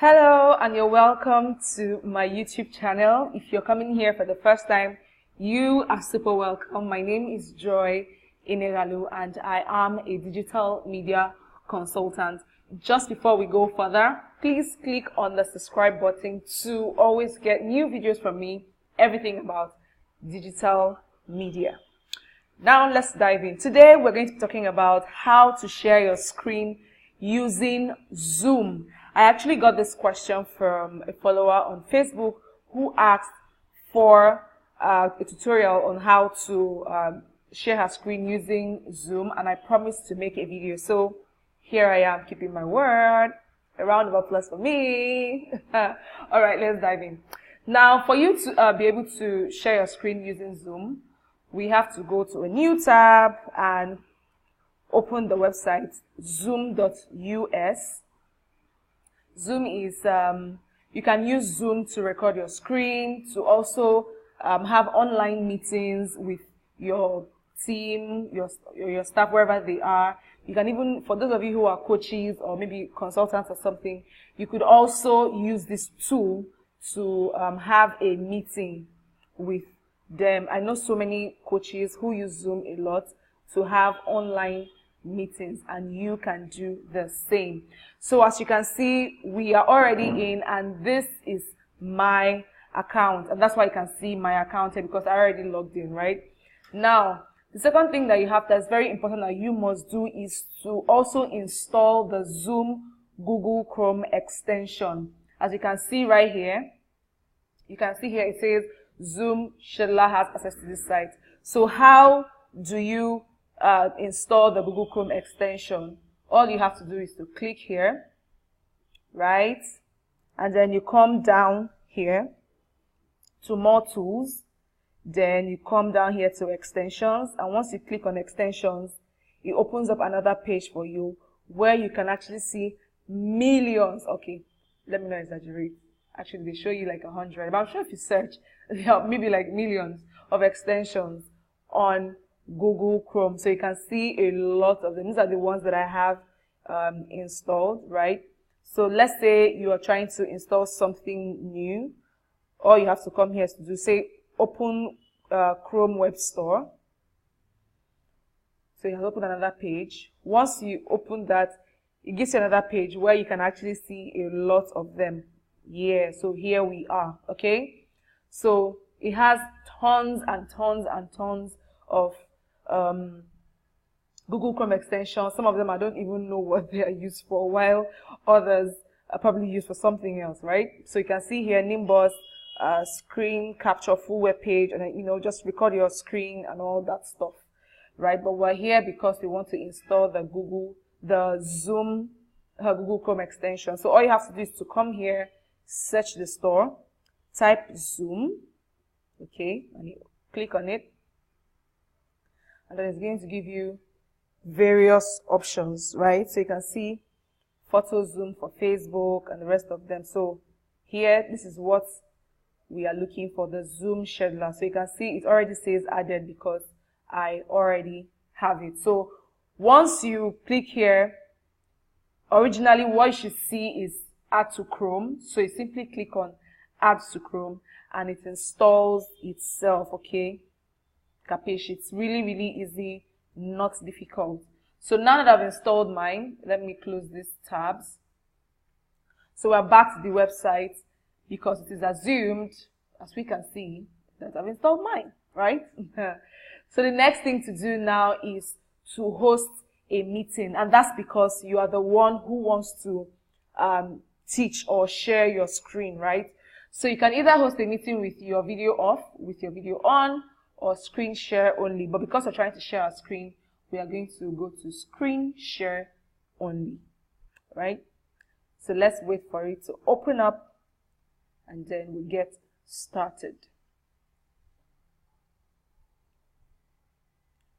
Hello and you're welcome to my YouTube channel. If you're coming here for the first time, you are super welcome. My name is Joy Eneghalu and I am a digital media consultant. Just before we go further, please click on the subscribe button to always get new videos from me, everything about digital media. Now let's dive in. Today we're going to be talking about how to share your screen using Zoom. I actually got this question from a follower on Facebook who asked for a tutorial on how to share her screen using Zoom, and I promised to make a video. So here I am, keeping my word. A round of applause for me. All right, let's dive in. Now, for you to be able to share your screen using Zoom, we have to go to a new tab and open the website zoom.us. Zoom is, you can use Zoom to record your screen, to also have online meetings with your team, your staff, wherever they are. You can even, for those of you who are coaches or maybe consultants or something, you could also use this tool to have a meeting with them. I know so many coaches who use Zoom a lot to have online meetings, and you can do the same. So as you can see, we are already in, and this is my account, and that's why you can see my account here, because I already logged in, right? Now, the second thing that you have that's very important that you must do is to also install the Zoom Google Chrome extension. As you can see right here, you can see here it says Zoom Scheduler has access to this site. So how do you install the Google Chrome extension? All you have to do is to click here, right? And then you come down here to more tools. Then you come down here to extensions. And once you click on extensions, it opens up another page for you where you can actually see millions. Okay, let me not exaggerate. Actually, they show you like 100. But I'm sure if you search, maybe like millions of extensions on Google Chrome. So you can see a lot of them. These are the ones that I have installed, right? So let's say you are trying to install something new. All you have to come here is to do, say, open Chrome Web Store. So you have to open another page. Once you open that, it gives you another page where you can actually see a lot of them. Yeah, so here we are, okay? So it has tons and tons and tons of Google Chrome extensions. Some of them I don't even know what they are used for, while others are probably used for something else, right? So you can see here Nimbus, screen capture, full web page, and then, just record your screen and all that stuff, right? But we're here because we want to install the Zoom Google Chrome extension. So all you have to do is to come here, search the store, type Zoom, okay, and you click on it. And then it's going to give you various options, right? So you can see photo zoom for Facebook and the rest of them. So here, this is what we are looking for, the Zoom scheduler. So you can see it already says added because I already have it. So once you click here, originally what you should see is add to Chrome. So you simply click on add to Chrome and it installs itself, okay? Capiche? It's really, really easy, not difficult. So now that I've installed mine, let me close these tabs. So we're back to the website because it is assumed, as we can see, that I've installed mine, right? So the next thing to do now is to host a meeting, and that's because you are the one who wants to teach or share your screen, right? So you can either host a meeting with your video off, with your video on, or screen share only. But because we're trying to share our screen, we are going to go to screen share only, right? So let's wait for it to open up and then we'll get started.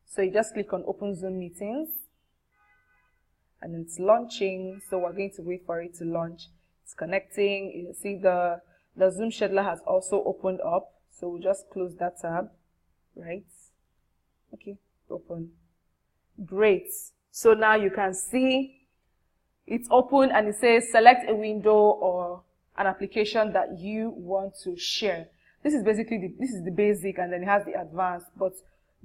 So you just click on open Zoom meetings and it's launching. So we're going to wait for it to launch. It's connecting. You see the Zoom scheduler has also opened up. So we'll just close that tab. Right? Okay, open. Great. So now you can see it's open and it says select a window or an application that you want to share. This is basically this is the basic, and then it has the advanced, but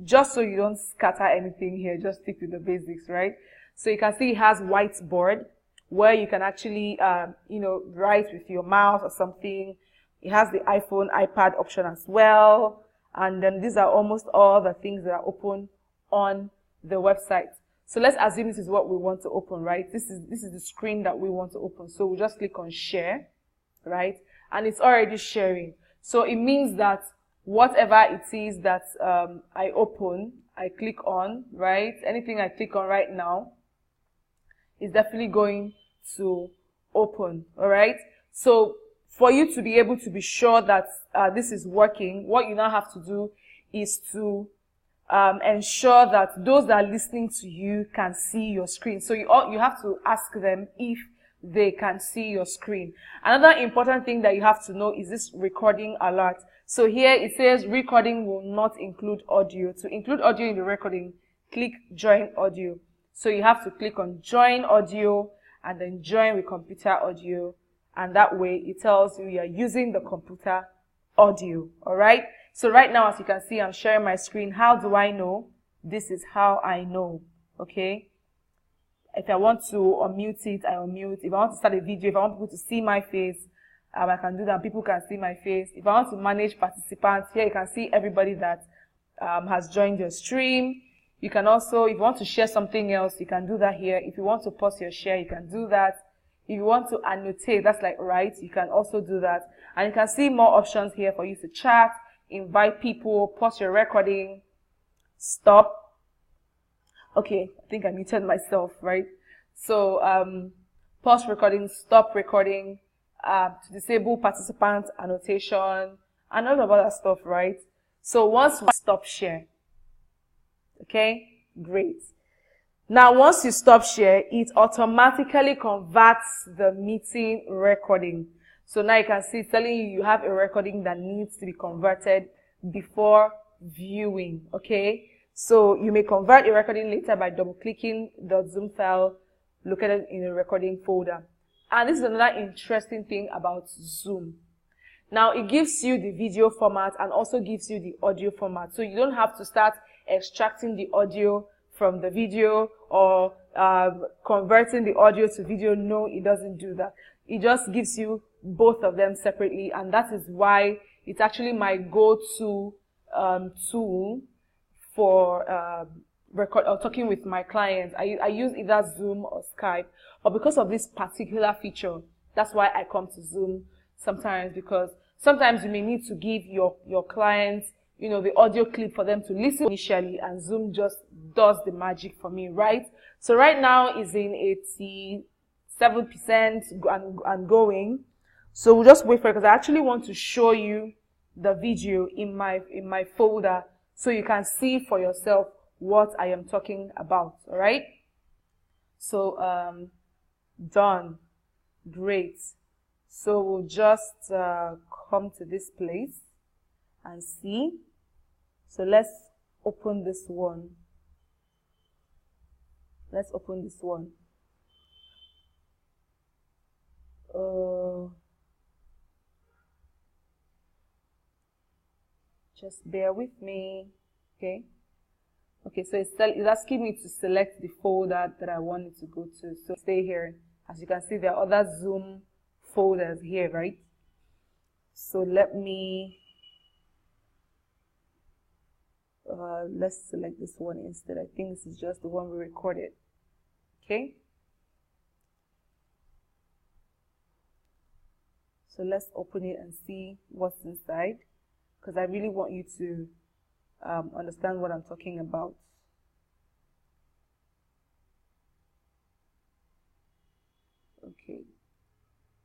just so you don't scatter anything here, just stick with the basics, right? So you can see it has whiteboard where you can actually, write with your mouse or something. It has the iPhone, iPad option as well. And then these are almost all the things that are open on the website. So let's assume this is what we want to open, right? This is the screen that we want to open. So we'll just click on share, right? And it's already sharing. So it means that whatever it is that I open, I click on, right? Anything I click on right now is definitely going to open, all right? So for you to be able to be sure that this is working, what you now have to do is to ensure that those that are listening to you can see your screen. So you have to ask them if they can see your screen. Another important thing that you have to know is this recording alert. So here it says recording will not include audio. To include audio in the recording, click join audio. So you have to click on join audio and then join with computer audio. And that way it tells you are using the computer audio. All right. So right now, as you can see, I'm sharing my screen. How do I know? This is how I know. Okay. If I want to unmute it, I unmute. If I want to start a video, if I want people to see my face, I can do that. People can see my face. If I want to manage participants, here you can see everybody that has joined your stream. You can also, if you want to share something else, you can do that here. If you want to pause your share, you can do that. If you want to annotate, that's like write, you can also do that. And you can see more options here for you to chat, invite people, pause your recording, stop. Okay, I think I muted myself, right? So, pause recording, stop recording, to disable participant annotation, and all of other stuff, right? So once we stop share, okay, great. Now, once you stop share, it automatically converts the meeting recording. So now you can see it's telling you have a recording that needs to be converted before viewing, okay? So you may convert a recording later by double-clicking the Zoom file located in a recording folder. And this is another interesting thing about Zoom. Now, it gives you the video format and also gives you the audio format. So you don't have to start extracting the audio from the video or converting the audio to video. No, it doesn't do that. It just gives you both of them separately, and that is why it's actually my go-to tool for talking with my clients. I use either Zoom or Skype, but because of this particular feature, that's why I come to Zoom sometimes, because sometimes you may need to give your clients, the audio clip for them to listen initially, and Zoom just does the magic for me, right? So right now is in 87% and going. So we'll just wait for it, because I actually want to show you the video in my folder so you can see for yourself what I am talking about. All right. So done. Great. So we'll just come to this place and see. So let's open this one. Let's open this one. Just bear with me. Okay. Okay, so it's asking me to select the folder that I wanted to go to. So stay here. As you can see, there are other Zoom folders here, right? So let me, let's select this one instead. I think this is just the one we recorded. Okay. So let's open it and see what's inside, because I really want you to understand what I'm talking about. Okay,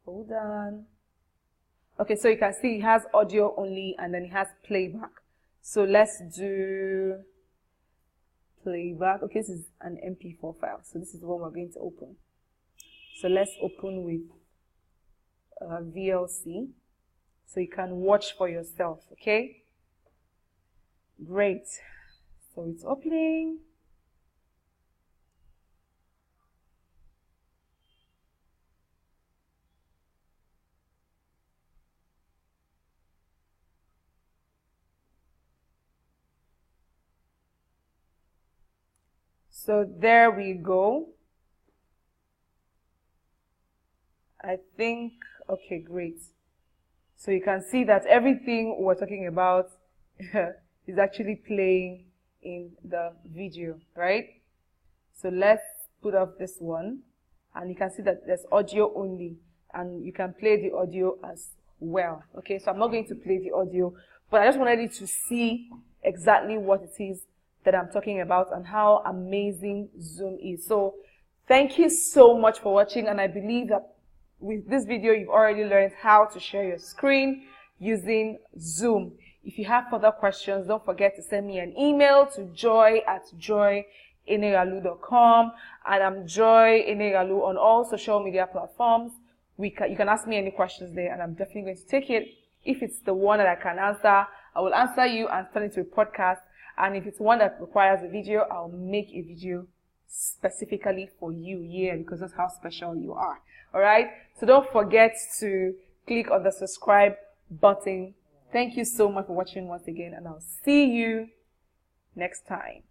hold on. Okay, so you can see it has audio only and then it has playback. So let's do playback. Okay, this is an MP4 file. So this is the one we're going to open. So let's open with VLC so you can watch for yourself, okay? Great. So it's opening. So there we go. I think, okay, great. So you can see that everything we're talking about is actually playing in the video, right? So let's put up this one, and you can see that there's audio only, and you can play the audio as well. Okay, so I'm not going to play the audio, but I just wanted you to see exactly what it is that I'm talking about and how amazing Zoom is. So thank you so much for watching, and I believe that with this video you've already learned how to share your screen using Zoom. If you have further questions, don't forget to send me an email to joy@eneghalu.com, and I'm Joy Eneghalu on all social media platforms. You can ask me any questions there, and I'm definitely going to take it. If it's the one that I can answer, I will answer you and turn it to a podcast. And if it's one that requires a video, I'll make a video specifically for you, because that's how special you are. All right? So don't forget to click on the subscribe button. Thank you so much for watching once again, and I'll see you next time.